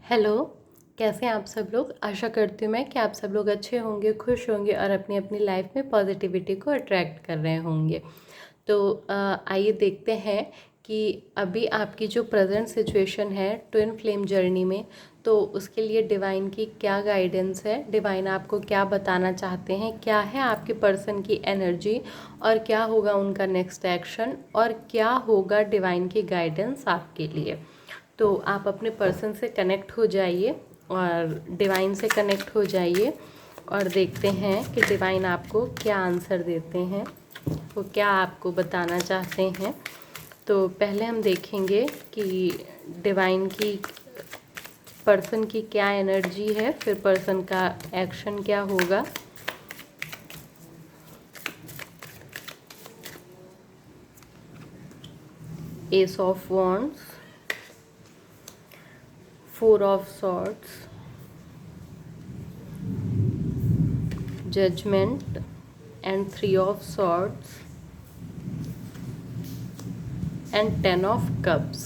Hello. कैसे हैं आप सब लोग। आशा करती हूँ मैं कि आप सब लोग अच्छे होंगे, खुश होंगे और अपनी अपनी लाइफ में पॉजिटिविटी को अट्रैक्ट कर रहे होंगे। तो आइए देखते हैं कि अभी आपकी जो प्रेजेंट सिचुएशन है ट्विन फ्लेम जर्नी में, तो उसके लिए डिवाइन की क्या गाइडेंस है, डिवाइन आपको क्या बताना चाहते हैं, क्या है आपके पर्सन की एनर्जी और क्या होगा उनका नेक्स्ट एक्शन और क्या होगा डिवाइन की गाइडेंस आपके लिए। तो आप अपने पर्सन से कनेक्ट हो जाइए और डिवाइन से कनेक्ट हो जाइए और देखते हैं कि डिवाइन आपको क्या आंसर देते हैं, वो क्या आपको बताना चाहते हैं। तो पहले हम देखेंगे कि डिवाइन की पर्सन की क्या एनर्जी है, फिर पर्सन का एक्शन क्या होगा। Ace of wands, four of swords, judgment and three of swords and 10 of cups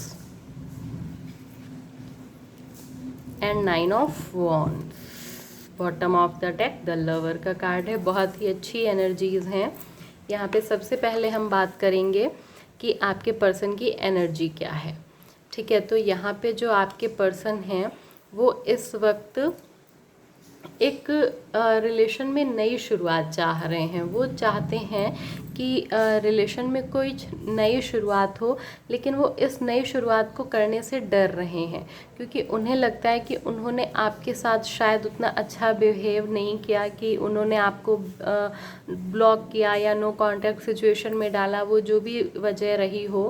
and 9 of wands। Bottom of the deck the lover का कार्ड है। बहुत ही अच्छी एनर्जीज हैं यहाँ पे। सबसे पहले हम बात करेंगे कि आपके पर्सन की एनर्जी क्या है। ठीक है, तो यहाँ पे जो आपके पर्सन हैं वो इस वक्त एक रिलेशन में नई शुरुआत चाह रहे हैं। वो चाहते हैं कि रिलेशन में कोई नई शुरुआत हो, लेकिन वो इस नई शुरुआत को करने से डर रहे हैं क्योंकि उन्हें लगता है कि उन्होंने आपके साथ शायद उतना अच्छा बिहेव नहीं किया, कि उन्होंने आपको ब्लॉक किया या नो कांटेक्ट सिचुएशन में डाला, वो जो भी वजह रही हो।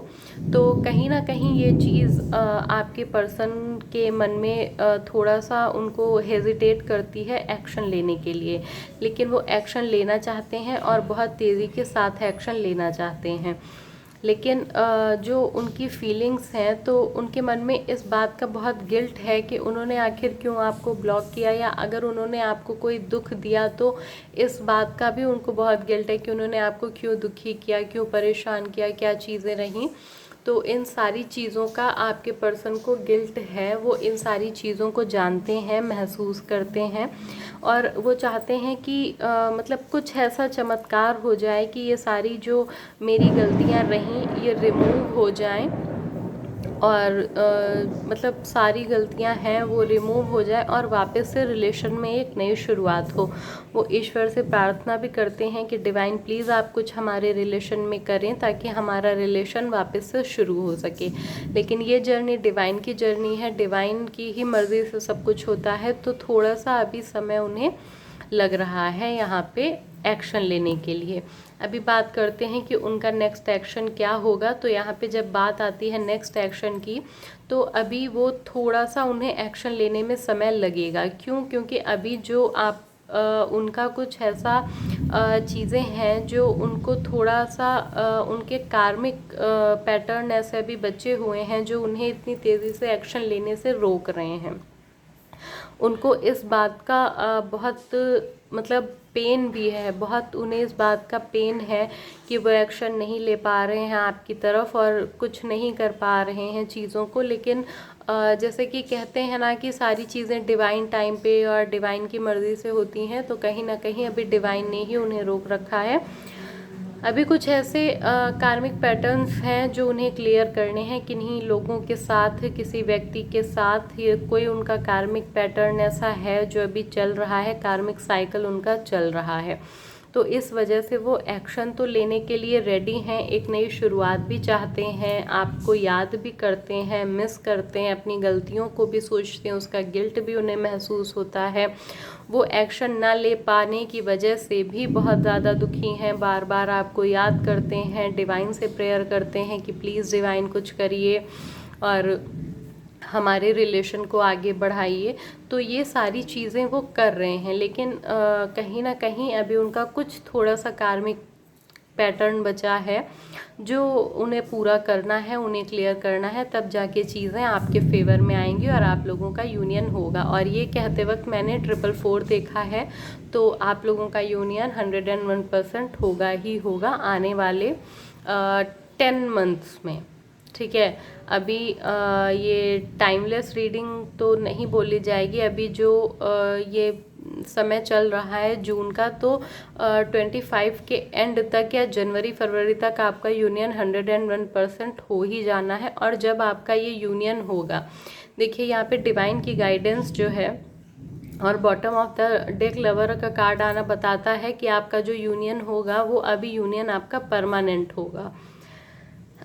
तो कहीं ना कहीं ये चीज़ आपके पर्सन के मन में थोड़ा सा उनको हेजिटेट करती है एक्शन लेने के लिए, लेकिन वो एक्शन लेना चाहते हैं और बहुत तेज़ी के साथ एक्शन लेना चाहते हैं। लेकिन जो उनकी फीलिंग्स हैं, तो उनके मन में इस बात का बहुत गिल्ट है कि उन्होंने आखिर क्यों आपको ब्लॉक किया, या अगर उन्होंने आपको कोई दुख दिया तो इस बात का भी उनको बहुत गिल्ट है कि उन्होंने आपको क्यों दुखी किया, क्यों परेशान किया, क्या चीज़ें रहीं। तो इन सारी चीज़ों का आपके पर्सन को गिल्ट है। वो इन सारी चीज़ों को जानते हैं, महसूस करते हैं और वो चाहते हैं कि मतलब कुछ ऐसा चमत्कार हो जाए कि ये सारी जो मेरी गलतियां रहीं ये रिमूव हो जाएं और मतलब सारी गलतियां हैं वो रिमूव हो जाए और वापस से रिलेशन में एक नई शुरुआत हो। वो ईश्वर से प्रार्थना भी करते हैं कि डिवाइन प्लीज़ आप कुछ हमारे रिलेशन में करें ताकि हमारा रिलेशन वापस से शुरू हो सके। लेकिन ये जर्नी डिवाइन की जर्नी है, डिवाइन की ही मर्ज़ी से सब कुछ होता है। तो थोड़ा सा अभी समय उन्हें लग रहा है यहाँ पे एक्शन लेने के लिए। अभी बात करते हैं कि उनका नेक्स्ट एक्शन क्या होगा। तो यहाँ पे जब बात आती है नेक्स्ट एक्शन की, तो अभी वो थोड़ा सा उन्हें एक्शन लेने में समय लगेगा। क्यों? क्योंकि अभी जो आप उनका कुछ ऐसा चीज़ें हैं जो उनको थोड़ा सा उनके कार्मिक पैटर्न ऐसे अभी बचे हुए हैं जो उन्हें इतनी तेज़ी से एक्शन लेने से रोक रहे हैं। उनको इस बात का बहुत मतलब पेन भी है, बहुत उन्हें इस बात का पेन है कि वो एक्शन नहीं ले पा रहे हैं आपकी तरफ और कुछ नहीं कर पा रहे हैं चीज़ों को। लेकिन जैसे कि कहते हैं ना कि सारी चीज़ें डिवाइन टाइम पे और डिवाइन की मर्ज़ी से होती हैं, तो कहीं ना कहीं अभी डिवाइन ने ही उन्हें रोक रखा है। अभी कुछ ऐसे कार्मिक पैटर्न्स हैं जो उन्हें क्लियर करने हैं। किन्हीं लोगों के साथ, किसी व्यक्ति के साथ ये कोई उनका कार्मिक पैटर्न ऐसा है जो अभी चल रहा है, कार्मिक साइकिल उनका चल रहा है। तो इस वजह से वो एक्शन तो लेने के लिए रेडी हैं, एक नई शुरुआत भी चाहते हैं, आपको याद भी करते हैं, मिस करते हैं, अपनी गलतियों को भी सोचते हैं, उसका गिल्ट भी उन्हें महसूस होता है। वो एक्शन ना ले पाने की वजह से भी बहुत ज़्यादा दुखी हैं, बार बार आपको याद करते हैं, डिवाइन से प्रेयर करते हैं कि प्लीज़ डिवाइन कुछ करिए और हमारे रिलेशन को आगे बढ़ाइए। तो ये सारी चीज़ें वो कर रहे हैं, लेकिन कहीं ना कहीं अभी उनका कुछ थोड़ा सा कार्मिक पैटर्न बचा है जो उन्हें पूरा करना है, उन्हें क्लियर करना है, तब जाके चीज़ें आपके फेवर में आएंगी और आप लोगों का यूनियन होगा। और ये कहते वक्त मैंने 444 देखा है, तो आप लोगों का यूनियन 101% होगा ही होगा आने वाले 10 मंथ्स में। ठीक है। अभी ये टाइमलेस रीडिंग तो नहीं बोली जाएगी। अभी जो ये समय चल रहा है जून का, तो 25 के एंड तक या जनवरी फरवरी तक आपका यूनियन 101% हो ही जाना है। और जब आपका ये यूनियन होगा, देखिए यहाँ पे डिवाइन की गाइडेंस जो है और bottom of the deck lover का कार्ड आना बताता है कि आपका जो यूनियन होगा वो अभी यूनियन आपका परमानेंट होगा,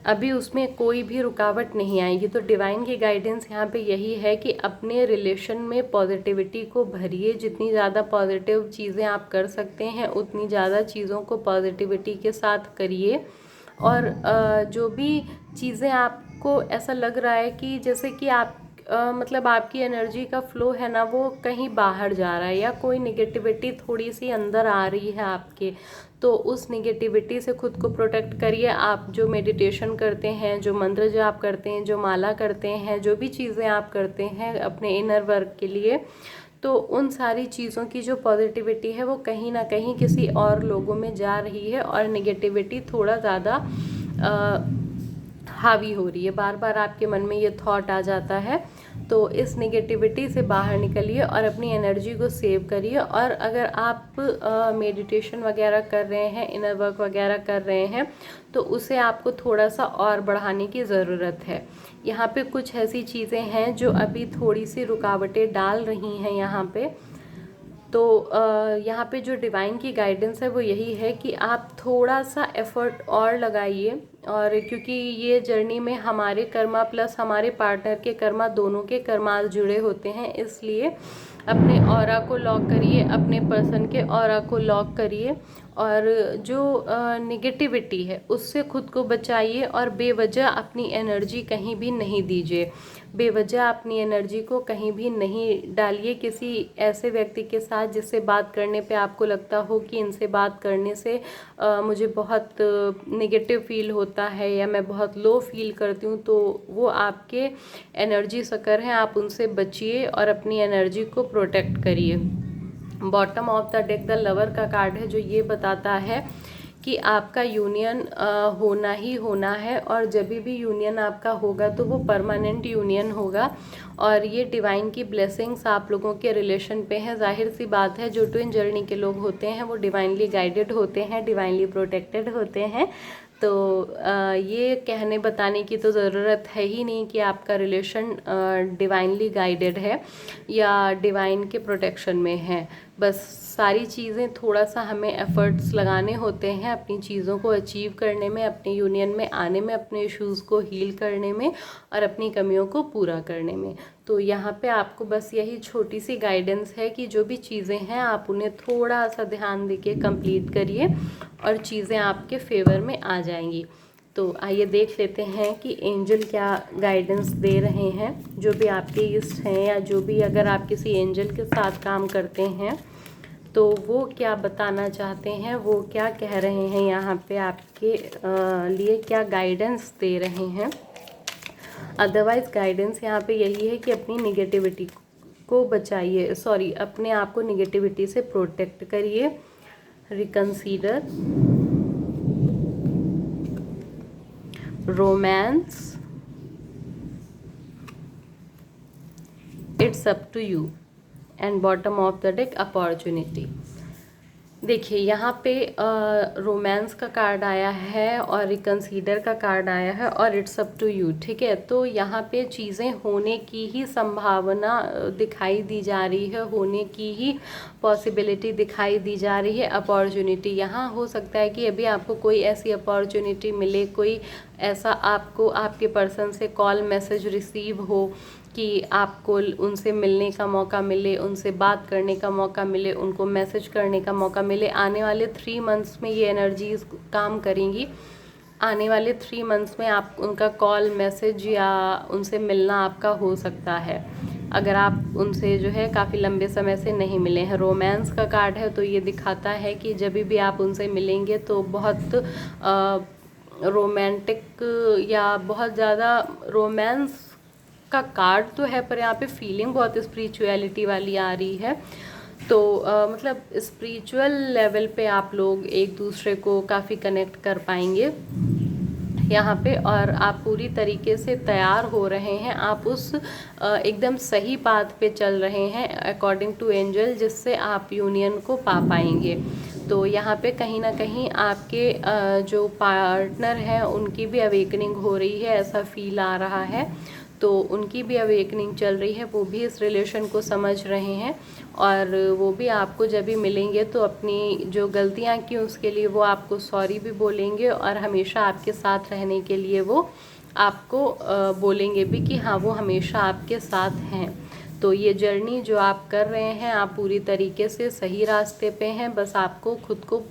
अभी उसमें कोई भी रुकावट नहीं आएगी। तो डिवाइन की गाइडेंस यहाँ पे यही है कि अपने रिलेशन में पॉजिटिविटी को भरिए। जितनी ज़्यादा पॉजिटिव चीज़ें आप कर सकते हैं उतनी ज़्यादा चीज़ों को पॉजिटिविटी के साथ करिए। और जो भी चीज़ें आपको ऐसा लग रहा है कि जैसे कि आप मतलब आपकी एनर्जी का फ्लो है ना वो कहीं बाहर जा रहा है, या कोई निगेटिविटी थोड़ी सी अंदर आ रही है आपके, तो उस निगेटिविटी से खुद को प्रोटेक्ट करिए। आप जो मेडिटेशन करते हैं, जो मंत्र जाप करते हैं, जो माला करते हैं, जो भी चीज़ें आप करते हैं अपने इनर वर्क के लिए, तो उन सारी चीज़ों की जो पॉजिटिविटी है वो कहीं ना कहीं किसी और लोगों में जा रही है और निगेटिविटी थोड़ा ज़्यादा हावी हो रही है। बार बार आपके मन में ये थॉट आ जाता है, तो इस निगेटिविटी से बाहर निकलिए और अपनी एनर्जी को सेव करिए। और अगर आप मेडिटेशन वगैरह कर रहे हैं, इनर वर्क वगैरह कर रहे हैं, तो उसे आपको थोड़ा सा और बढ़ाने की ज़रूरत है। यहाँ पे कुछ ऐसी चीज़ें हैं जो अभी थोड़ी सी रुकावटें डाल रही हैं यहाँ पे। तो यहाँ पे जो डिवाइन की गाइडेंस है वो यही है कि आप थोड़ा सा एफर्ट और लगाइए। और क्योंकि ये जर्नी में हमारे कर्मा प्लस हमारे पार्टनर के कर्मा, दोनों के कर्मा जुड़े होते हैं, इसलिए अपने ऑरा को लॉक करिए, अपने पर्सन के ऑरा को लॉक करिए और जो निगेटिविटी है उससे खुद को बचाइए। और बेवजह अपनी एनर्जी कहीं भी नहीं दीजिए, बेवजह अपनी एनर्जी को कहीं भी नहीं डालिए किसी ऐसे व्यक्ति के साथ जिससे बात करने पे आपको लगता हो कि इनसे बात करने से मुझे बहुत नेगेटिव फील होता है या मैं बहुत लो फील करती हूँ। तो वो आपके एनर्जी सकर हैं, आप उनसे बचिए और अपनी एनर्जी को प्रोटेक्ट करिए। Bottom of the deck the lover का कार्ड है जो ये बताता है कि आपका यूनियन होना ही होना है, और जब भी यूनियन आपका होगा तो वो परमानेंट यूनियन होगा। और ये डिवाइन की ब्लेसिंग्स आप लोगों के रिलेशन पे है। जाहिर सी बात है जो ट्विन जर्नी के लोग होते हैं वो डिवाइनली गाइडेड होते हैं, डिवाइनली प्रोटेक्टेड होते हैं। तो ये कहने बताने की तो ज़रूरत है ही नहीं कि आपका रिलेशन डिवाइनली गाइडेड है या डिवाइन के प्रोटेक्शन में है। बस सारी चीज़ें थोड़ा सा हमें एफर्ट्स लगाने होते हैं अपनी चीज़ों को अचीव करने में, अपने यूनियन में आने में, अपने इश्यूज़ को हील करने में और अपनी कमियों को पूरा करने में। तो यहाँ पे आपको बस यही छोटी सी गाइडेंस है कि जो भी चीज़ें हैं आप उन्हें थोड़ा सा ध्यान देके कंप्लीट करिए और चीज़ें आपके फेवर में आ जाएंगी। तो आइए देख लेते हैं कि एंजल क्या गाइडेंस दे रहे हैं। जो भी आपके इष्ट हैं या जो भी अगर आप किसी एंजल के साथ काम करते हैं तो वो क्या बताना चाहते हैं, वो क्या कह रहे हैं, यहाँ पे आपके लिए क्या गाइडेंस दे रहे हैं। अदरवाइज गाइडेंस यहाँ पे यही है कि अपनी निगेटिविटी को बचाइए, सॉरी अपने आप को निगेटिविटी से प्रोटेक्ट करिए। Reconsider, romance, it's up to you, and bottom of the deck opportunity. देखिए यहाँ पे रोमांस का कार्ड आया है और रिकंसीडर का कार्ड आया है और इट्स अप टू यू, ठीक है। तो यहाँ पे चीज़ें होने की ही संभावना दिखाई दी जा रही है, होने की ही पॉसिबिलिटी दिखाई दी जा रही है। अपॉर्चुनिटी यहाँ हो सकता है कि अभी आपको कोई ऐसी अपॉर्चुनिटी मिले, कोई ऐसा आपको आपके पर्सन से कॉल मैसेज रिसीव हो कि आपको उनसे मिलने का मौका मिले, उनसे बात करने का मौका मिले, उनको मैसेज करने का मौका मिले। आने वाले 3 मंथ्स में ये एनर्जीज काम करेंगी। आने वाले 3 मंथ्स में आप उनका कॉल मैसेज या उनसे मिलना आपका हो सकता है, अगर आप उनसे जो है काफ़ी लंबे समय से नहीं मिले हैं। रोमांस का कार्ड है तो ये दिखाता है कि जब भी आप उनसे मिलेंगे तो बहुत रोमांटिक या बहुत ज़्यादा रोमांस का कार्ड तो है, पर यहाँ पे फीलिंग बहुत स्पिरिचुअलिटी वाली आ रही है। तो मतलब स्पिरिचुअल लेवल पे आप लोग एक दूसरे को काफ़ी कनेक्ट कर पाएंगे। यहाँ पे, और आप पूरी तरीके से तैयार हो रहे हैं। आप उस एकदम सही पाथ पे चल रहे हैं अकॉर्डिंग टू एंजल, जिससे आप यूनियन को पा पाएंगे। तो यहाँ पे कहीं ना कहीं आपके जो पार्टनर हैं उनकी भी अवेकनिंग हो रही है, ऐसा फील आ रहा है। तो उनकी भी अवेकनिंग चल रही है, वो भी इस रिलेशन को समझ रहे हैं, और वो भी आपको जब भी मिलेंगे तो अपनी जो गलतियाँ की उसके लिए वो आपको सॉरी भी बोलेंगे, और हमेशा आपके साथ रहने के लिए वो आपको बोलेंगे भी कि हाँ वो हमेशा आपके साथ हैं। तो ये जर्नी जो आप कर रहे हैं, आप पूरी तरीके से सही रास्ते पे हैं। बस आपको खुद को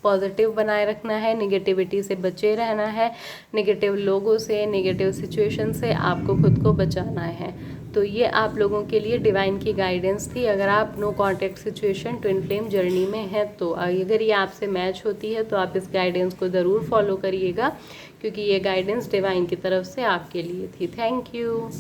पॉजिटिव बनाए रखना है, नेगेटिविटी से बचे रहना है, नेगेटिव लोगों से, नेगेटिव सिचुएशन से आपको खुद को बचाना है। तो ये आप लोगों के लिए डिवाइन की गाइडेंस थी। अगर आप no contact situation twin flame journey में हैं, तो अगर ये आपसे मैच होती है तो आप इस गाइडेंस को ज़रूर फॉलो करिएगा, क्योंकि ये गाइडेंस डिवाइन की तरफ से आपके लिए थी। Thank you.